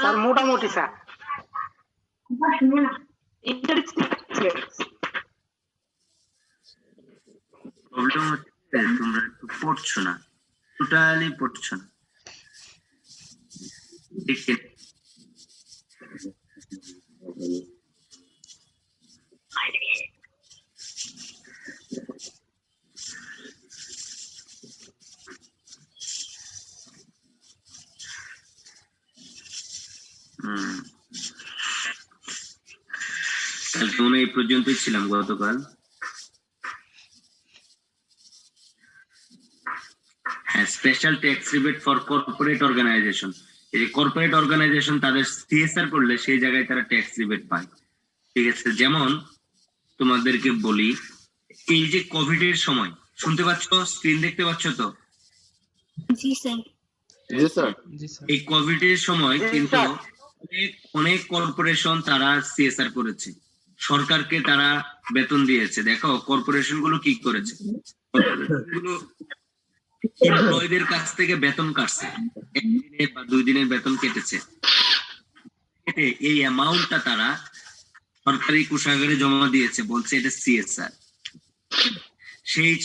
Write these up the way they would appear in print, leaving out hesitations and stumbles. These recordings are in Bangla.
স্যার মোটামুটি স্যার প্রবলেম হচ্ছে তোমরা একটু পড়ছো না, টোটালি পড়ছো না। ঠিক আছে? কালকে মনে হয় এই পর্যন্তই ছিলাম গতকাল। হ্যাঁ, special tax rebate for corporate organisation. এই যে কর্পোরেট অর্গানাইজেশন তাদের সিএসআর করলে সেই জায়গায় তারা ট্যাক্স রিবেট পায়। ঠিক আছে, যেমন তোমাদেরকে বলি, এই যে কোভিড এর সময়, শুনতে পাচ্ছ, স্ক্রিন দেখতে পাচ্ছ তো? জি স্যার। জি স্যার। এই কোভিড এর সময় কিন্তু অনেক কর্পোরেশন তারা সিএসআর করেছে, সরকারকে তারা বেতন দিয়েছে। দেখো কর্পোরেশন গুলো কি করেছে, এমপ্লয়ীদের কাছ থেকে বেতন কাটছে, একদিনের বা 2 দিনের বেতন কেটেছে। এই অ্যামাউন্টটা তারা সরকারি কোষাগারে জমা দিয়েছে, বলছে এটা সিএসআর।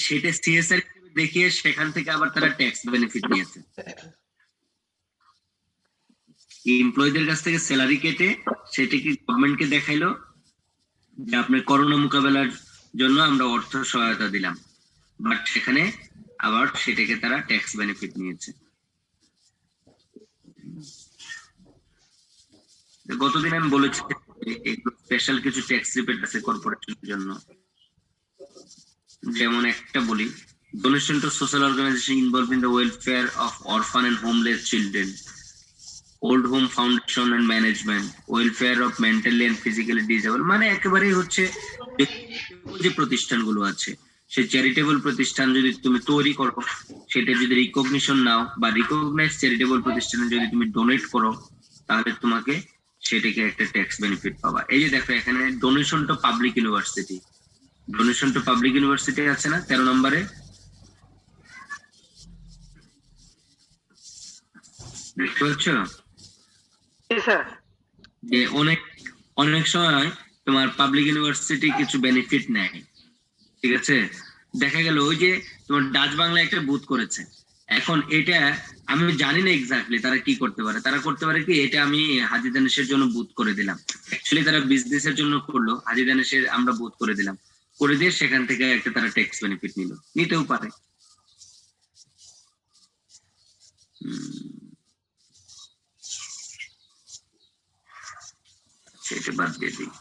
সেটা সিএসআর দেখিয়ে সেখান থেকে আবার তারা ট্যাক্স বেনিফিট নিয়েছে। এমপ্লয়ীদের কাছ থেকে স্যালারি কেটে সেটা কি গভর্নমেন্টকে দেখাইলো যে আপনার করোনা মোকাবেলার জন্য আমরা অর্থ সহায়তা দিলাম, বাট সেখানে আবার সেটাকে তারা ট্যাক্স বেনিফিট নিয়েছে। গতদিন আমি বলেছি স্পেশাল কিছু ট্যাক্স রিবেট আছে কর্পোরেশনের জন্য। যেমন একটা বলি, donation to social organisation involve in the welfare of orphan and homeless children, old home foundation and management, welfare of mentally and physically disable. মানে একেবারেই হচ্ছে যে প্রতিষ্ঠানগুলো আছে, সেই চ্যারিটেবল প্রতিষ্ঠান যদি তুমি তৈরি করো, সেটা যদি রিকগনিশন নাও বা রিকগনাইজ চ্যারিটেবল প্রতিষ্ঠানে যদি তুমি ডোনেট করো, তাহলে তোমাকে সেটাকে একটা ট্যাক্স বেনিফিট পাবা। এই যে দেখো এখানে donation to public university, donation to public university আছে না 13 নম্বরে, দেখতে পাচ্ছ? যে অনেক সময় তোমার পাবলিক ইউনিভার্সিটি কিছু বেনিফিট নেয়। ঠিক আছে, দেখা গেল ওই যে তোমার ডাচ বাংলা একটা বুথ করেছে, এখন এটা আমি জানি না এক্স্যাক্টলি তারা কি করতে পারে। তারা করতে পারে কি, এটা আমি হাজী দানেশের জন্য বুথ করে দিলাম, অ্যাকচুয়ালি তারা বিজনেসের জন্য করলো, হাজী দানেশের আমরা বুথ করে দিলাম, করে দিয়ে সেখান থেকে একটা তারা ট্যাক্স বেনিফিট নিতেও পারে। সেটা বাদ দিয়ে দিই।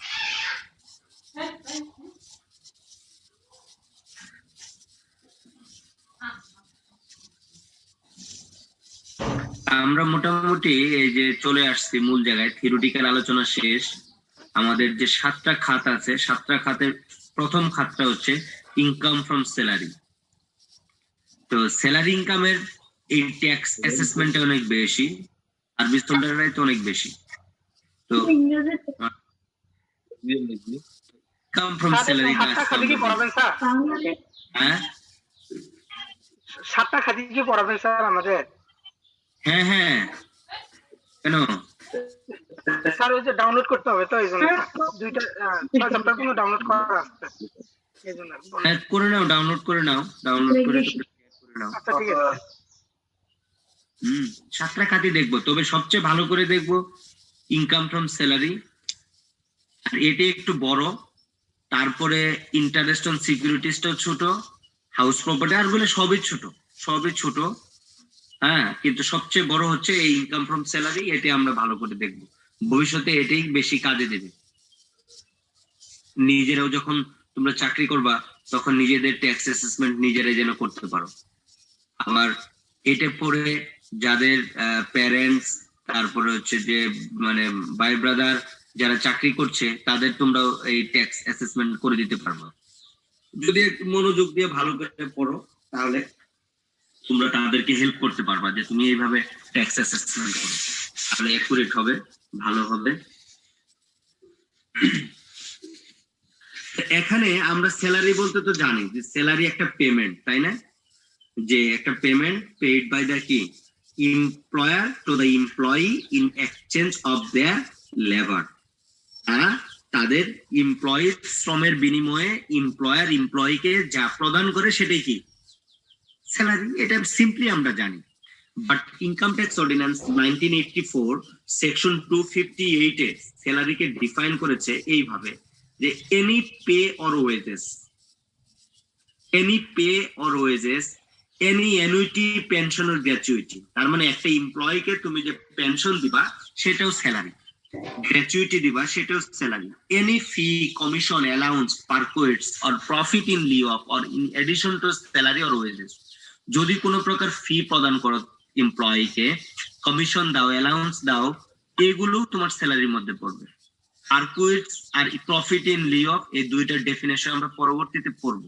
আমরা মোটামুটি এই যে চলে আসছি মূল জায়গায়, থিওরিটিক্যাল আলোচনা শেষ। আমাদের যে 7টা খাত আছে, 7টা খাতের প্রথম খাতটা হচ্ছে ইনকাম ফ্রম স্যালারি। তো স্যালারি ইনকামের এই ট্যাক্স অ্যাসেসমেন্ট অনেক বেশি, আর বিস্তরণ রাইট অনেক বেশি। তো ইনকাম ফ্রম স্যালারি হ্যাঁ 7টা খাতি কি পড়াবেন স্যার আমাদের? হ্যাঁ হ্যাঁ, কেন স্যার ওই যে ডাউনলোড করতে হবে তো, এইজন্য 2টা 6 চ্যাপ্টার কোনো ডাউনলোড করা আছে, এইজন্য করে নাও, ডাউনলোড করে নাও, ডাউনলোড করে নাও। আচ্ছা ঠিক আছে। 7টা খাতি দেখবো, তবে সবচেয়ে ভালো করে দেখবো ইনকাম ফ্রম স্যালারি, আর এটা একটু বড়। তারপরে ইন্টারেস্ট অন সিকিউরিটিসটাও ছোট, হাউস প্রপার্টি আর গুলো সবই ছোট। হ্যাঁ, কিন্তু সবচেয়ে বড় হচ্ছে এই ইনকাম ফ্রম স্যালারি, এটা আমরা ভালো করে দেখবো, ভবিষ্যতে এটাই বেশি কাজে দেবে। নিজেরাও যখন তোমরা চাকরি করবা তখন নিজেদের ট্যাক্স অ্যাসেসমেন্ট নিজেরাই যেন করতে পারো। আবার এটা পড়ে যাদের প্যারেন্টস, তারপরে হচ্ছে যে মানে ভাই ব্রাদার যারা চাকরি করছে, তাদের তোমরা এই ট্যাক্স অ্যাসেসমেন্ট করে দিতে পারবে। যদি একটু মনোযোগ দিয়ে ভালো করে পড়ো, তাহলে তোমরা তাদেরকে হেল্প করতে পারবা যে তুমি এইভাবে ট্যাক্স অ্যাসেসমেন্ট করো, তাহলে অ্যাকুরেট হবে, ভালো হবে। এখানে আমরা স্যালারি বলতে তো জানি যে স্যালারি একটা পেমেন্ট, তাই না? যে একটা পেমেন্ট পেইড বাই দ্য কি employer to the employee in exchange of their labor. তাদের এমপ্লয়ি শ্রমের বিনিময়ে এমপ্লয়ার এমপ্লয়িকে যা প্রদান করে সেটাই কি স্যালারি। এটা সিম্পলি আমরা জানি। But income tax ordinance 1984 section 258 এ স্যালারিকে ডিফাইন করেছে এইভাবে যে any pay or wages, any pay or wages, any annuity, pension or gratuity. তার মানে একটা এমপ্লয়িকে তুমি যে পেনশন দিবা সেটাও স্যালারি, গ্র্যাচুইটি দিবা সেটাও salary. Any fee, commission, allowance, perquisites or profit in lieu of or in addition to salary or wages, যদি কোনো প্রকার ফি প্রদান করো এমপ্লয়িকে, কমিশন দাও, অ্যালাউন্স দাও, এগুলো তোমার স্যালারির মধ্যে পড়বে। পারকুইটস আর প্রফিট ইন লিউ অফ, এই দুইটার ডেফিনেশন আমরা পরবর্তীতে পড়ব।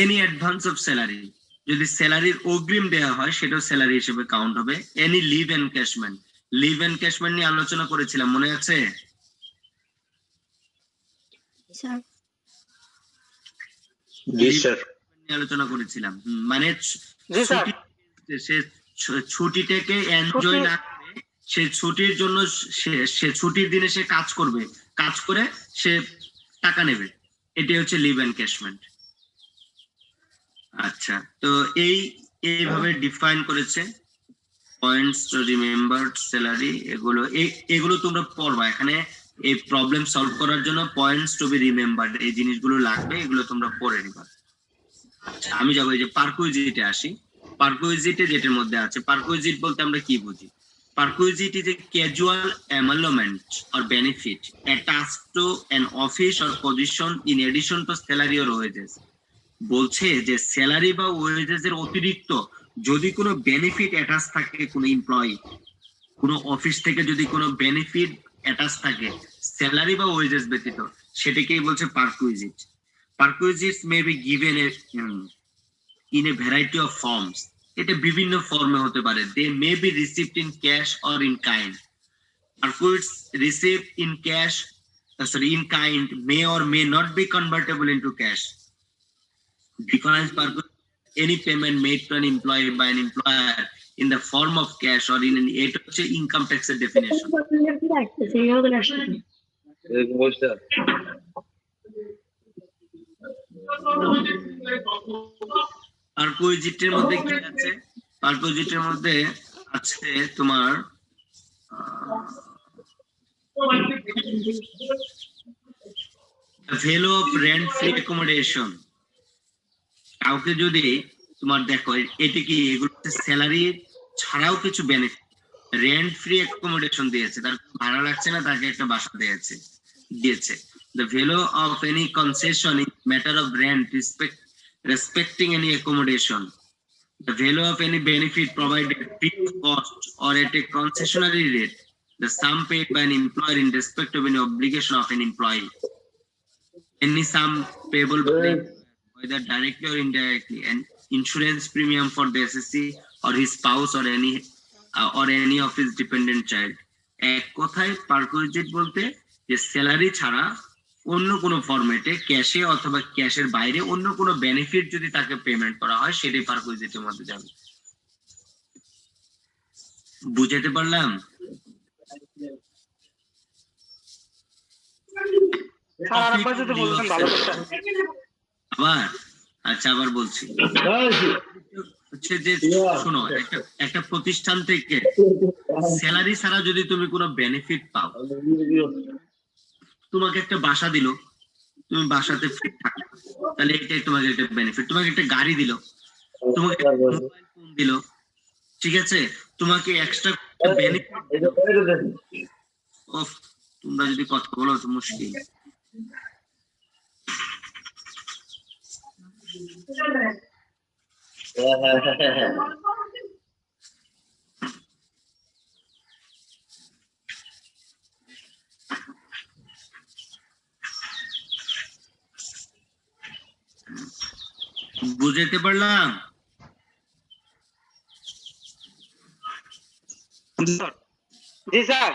এনি অ্যাডভান্স অফ স্যালারি, যদি স্যালারির অগ্রিম দেওয়া হয় সেটাও স্যালারি হিসেবে কাউন্ট হবে। Any leave encashment, leave encashment নিয়ে আলোচনা করেছিলাম, মনে আছে? Sir. জি স্যার। আলোচনা করেছিলাম। মানে জি স্যার। সে ছুটিটাকে এনজয় না করে সে ছুটির জন্য সে ছুটির দিনে সে কাজ করবে, কাজ করে সে টাকা নেবে, এটাই হচ্ছে লিভ এনক্যাশমেন্ট। আচ্ছা, তো এইভাবে ডিফাইন করেছে পয়েন্টস টু রিমেম্বার্ড স্যালারি। এগুলো তোমরা পড়বা এখানে। এই প্রবলেম সলভ করার জন্য পয়েন্টস টু বি রিমেম্বার্ড এই জিনিসগুলো লাগবে, এগুলো তোমরা পড়ে নিবা। আচ্ছা, আমি যাবো এই যে পারকুইজিটে আসি। পারকুইজিটে যেটার মধ্যে আছে, পারকুইজিট বলতে আমরা কি বুঝি? Perquisite is a casual emolument or benefit attached to an office or position in addition to salary or wages. বলছে যে স্যালারি বা ওয়েজেস এর অতিরিক্ত যদি কোনো বেনিফিট অ্যাটাচ থাকে কোনো এমপ্লয়ি, কোনো অফিস থেকে যদি কোনো বেনিফিট অ্যাটাচ থাকে স্যালারি বা ওয়েজেস ব্যতীত, সেটাকেই বলছে perquisite. Perquisites may be given in a variety of forms, এটা বিভিন্ন ফর্মে হতে পারে। They may be received in cash or in kind. Perquisites received in cash, in kind, may or may not be convertible into cash. Defines perquisite any payment made to an employee by an employer in the form of cash or in an income tax definition. পারকুইজিটের মধ্যে কি আছে? পারকুইজিটের মধ্যে আছে তোমার value of rent free accommodation. কাউকে যদি তোমার দেখো এটা কি, এগুলো স্যালারি ছাড়াও কিছু বেনিফিট, রেন্ট ফ্রি অ্যাকোমোডেশন দিয়েছে, তার ভাড়া লাগছে না, তাকে একটা বাসা দিয়েছে। The value of any concession in matter of rent respecting any accommodation. The value of any benefit provided free of cost or at a concessionary rate. The sum paid by an employer in respect of any obligation of an employee. Any sum payable by the employer, whether directly or indirectly, an insurance premium for the SSC or his spouse or any of his dependent child. এক কথায় পারকুইজিট বলতে যে স্যালারি ছাড়া অন্য কোনো ফরম্যাটে ক্যাশে অথবা ক্যাশের বাইরে অন্য কোনো বেনিফিট যদি তাকে পেমেন্ট করা হয় সেটাই পারকুইজিটের মধ্যে যাবে। বুঝাতে পারলাম? আবার আচ্ছা, আবার বলছি হচ্ছে যে শোনো, একটা প্রতিষ্ঠান থেকে স্যালারি ছাড়া যদি তুমি কোনো বেনিফিট পাও, তোমাকে একটা বাসা দিল, তুমি বাসাতে ফ্রি থাকো, তাহলে এটাই তোমাকে একটা বেনিফিট। তোমাকে একটা গাড়ি দিল, তোমাকে মোবাইল ফোন দিল, ঠিক আছে, তোমাকে এক্সট্রা বেনিফিট দিল। তোমরা যদি কথা বলো তো মুশকিল। বুঝতে পারলাম? জি স্যার।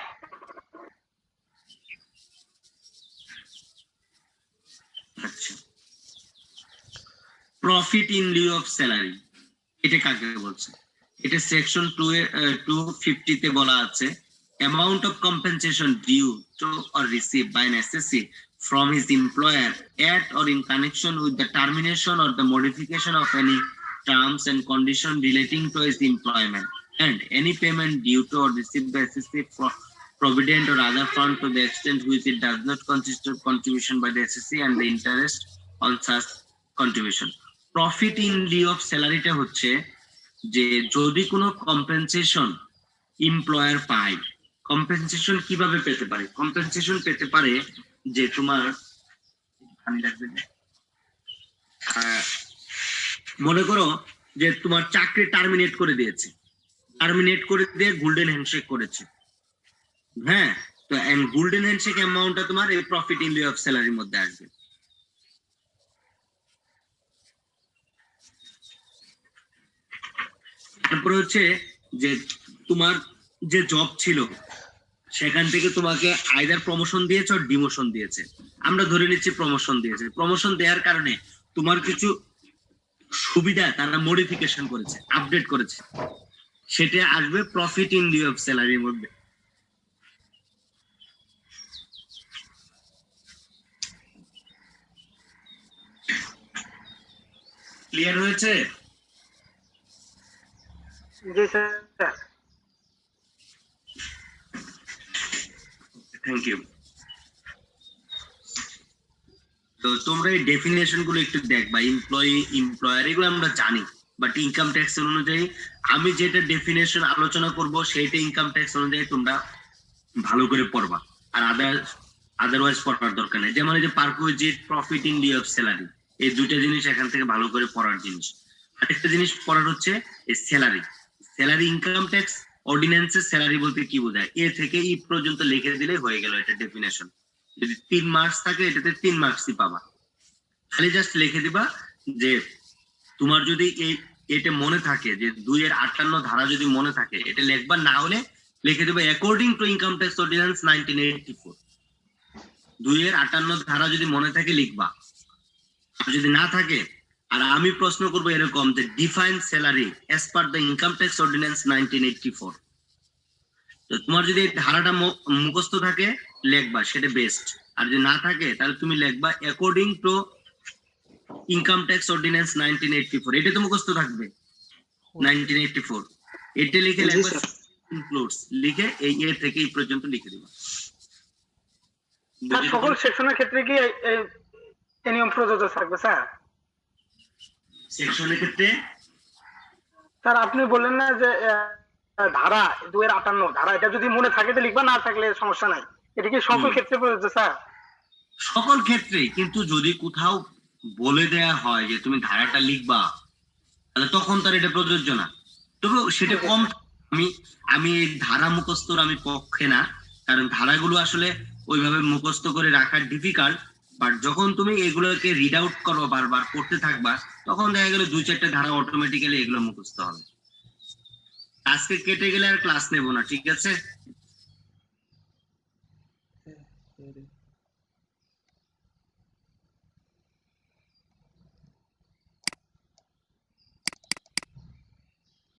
আচ্ছা, profit in lieu of salary এটা কাকে বলছে? এটা সেকশন 250 তে বলা আছে amount of compensation due to or received by an SSC from his employer at or in connection with the termination or the modification of any terms and conditions relating to his employment, and any payment due to or received by SSC for provident or other fund to the extent which it does not consist of contribution by the SSC and the interest on such contribution. Profit in lieu of salary টা হচ্ছে যে যদি কোনো কম্পেনসেশন এমপ্লয়ার পায়, কম্পেনসেশন কিভাবে পেতে পারে? কম্পেনসেশন পেতে পারে যে তোমার মনে করো যে তোমার চাকরি টার্মিনেট করে দিয়েছে, টার্মিনেট করে দিয়ে গোল্ডেন হ্যান্ডশেক করেছে, হ্যাঁ, তো গোল্ডেন হ্যান্ডশেক অ্যামাউন্টটা তোমার এই প্রফিট ইন লিউ অফ স্যালারির মধ্যে আসবে। তারপরে হচ্ছে যে তোমার যে জব ছিল সেখান থেকে তোমাকে আইদার প্রমোশন দিয়েছে আর ডিমোশন দিয়েছে, আমরা ধরে নিচ্ছি প্রমোশন দিয়েছে। প্রমোশন দেওয়ার কারণে তোমার কিছু সুবিধা তারা মডিফিকেশন করেছে, আপডেট করেছে, সেটা আসবে প্রফিট ইন লিউ অফ স্যালারির মধ্যে। ক্লিয়ার হয়েছে? জি স্যার। Thank you. তো তোমরা এই ডেফিনেশন গুলো একটু দেখবা, এমপ্লয়ি, এমপ্লয়ার এগুলো আমরা জানি, বাট ইনকাম ট্যাক্স অনুযায়ী আমি যেটা ডেফিনেশন আলোচনা করব সেইটা ইনকাম ট্যাক্স অনুযায়ী তোমরা ভালো করে পড়বা, আর আদারওয়াইজ পড়ার দরকার নেই। যেমন এই যে perquisite, profit in lieu of salary, এই দুইটা জিনিস এখান থেকে ভালো করে পড়ার জিনিস। আরেকটা জিনিস পড়ার হচ্ছে এই স্যালারি। স্যালারি ইনকাম ট্যাক্স অর্ডিন্যান্সের স্যালারি বলতে কি বোঝায়, এ থেকে ই পর্যন্ত লিখে দিলে হয়ে গেল এটা ডেফিনেশন। যদি 3 মার্কস থাকে এটাতে 3 মার্কসই পাবা। খালি জাস্ট লিখে দিবা যে তোমার যদি এটা মনে থাকে যে 2-58 ধারা যদি মনে থাকে এটা লিখবা, না হলে লিখে দিবা according to income tax ordinance 1984। 2-58 ধারা যদি মনে থাকে লিখবা, আর যদি না থাকে, আর আমি প্রশ্ন করবো এরকম যে define salary as per the income tax ordinance 1984। তো তোমার যদি ধারাটা মুখস্থ থাকে লিখবা, সেটা বেস্ট। আর যদি না থাকে তাহলে তুমি লিখবা according to income tax ordinance 1984, এটা তো মুখস্থ থাকবে 1984। এটা লিখে লিখবা ইনক্লুডস, লিখে এই এ থেকে এই পর্যন্ত লিখে দিবা। স্যার সকল সেকশনের ক্ষেত্রে কি এই নিয়ম প্রযোজ্য থাকবে স্যার? সেকশনের ক্ষেত্রে স্যার আপনি বললেন না যে ধারা 2-58 ধারা, এটা যদি মনে থাকে তো লিখবা, না থাকলে সমস্যা নাই, এটা কি সকল ক্ষেত্রে প্রযোজ্য স্যার? সকল ক্ষেত্রে, কিন্তু যদি কোথাও বলে দেয়া হয় যে তুমি ধারাটা লিখবা তাহলে তখন তার এটা প্রযোজ্য না। তবে সেটা কম। আমি এই ধারা মুখস্থর আমি পক্ষে না, কারণ ধারাগুলো আসলে ওইভাবে মুখস্থ করে রাখা ডিফিকাল্ট। বাট যখন তুমি এগুলোকে রিড আউট করো, বারবার পড়তে থাকবা, তখন দেখা গেল 2-4টা ধারা অটোমেটিক্যালি এগুলো মুখস্থ হবে। আজকে কেটে গেলে আর ক্লাস নেব না, ঠিক আছে?